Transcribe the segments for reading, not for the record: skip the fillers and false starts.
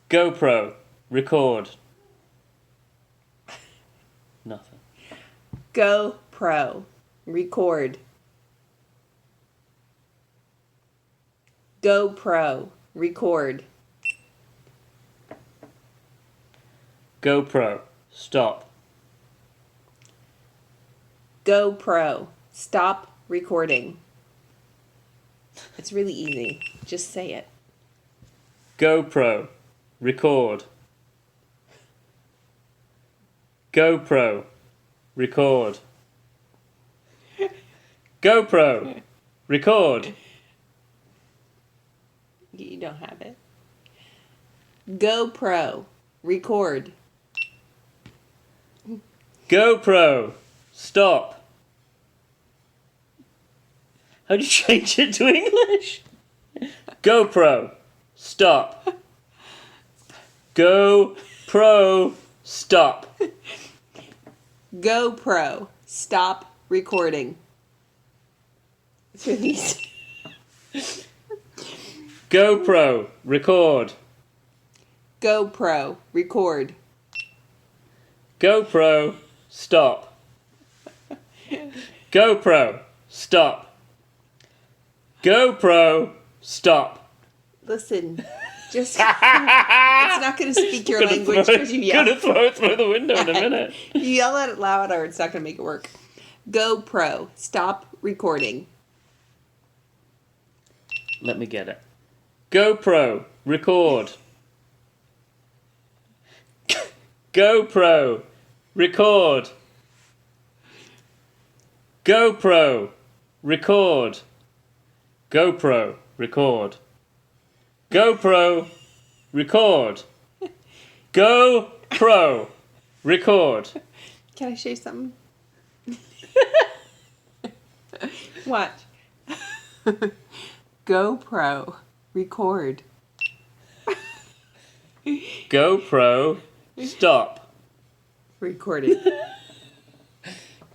GoPro. Record. Nothing. GoPro. Record. GoPro. Record. GoPro. Stop. GoPro. Stop recording. It's really easy. Just say it. GoPro. Record. GoPro. Record. GoPro. Record. You don't have it. GoPro. Record. GoPro. Stop. How do you change it to English? GoPro. Stop. GoPro. Stop. GoPro. Stop recording. It's really easy. GoPro. Record. GoPro. Record. GoPro. Stop. GoPro. Stop. GoPro. Stop. Listen, just it's not going to speak your language because you yell. Gonna throw it through the window in a minute. You yell at it loud, or it's not going to make it work. GoPro. Stop recording. Let me get it. GoPro. Record. GoPro. Record. GoPro. Record. GoPro. Record. GoPro. Record. GoPro. Record. Can I show you something? Watch. GoPro. Record. GoPro. Stop. Recording.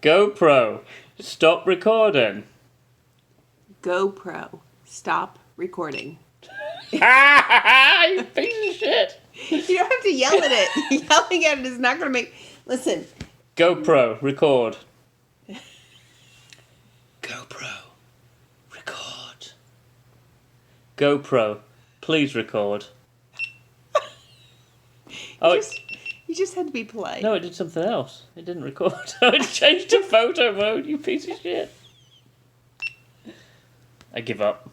GoPro. Stop recording. GoPro. Stop recording. You piece of shit. You don't have to yell at it. Yelling at it is not going to make... Listen. GoPro. Record. GoPro. Record. GoPro. Please record. You just had to be polite. No, it did something else. It didn't record. It changed to photo mode, you piece of shit. I give up.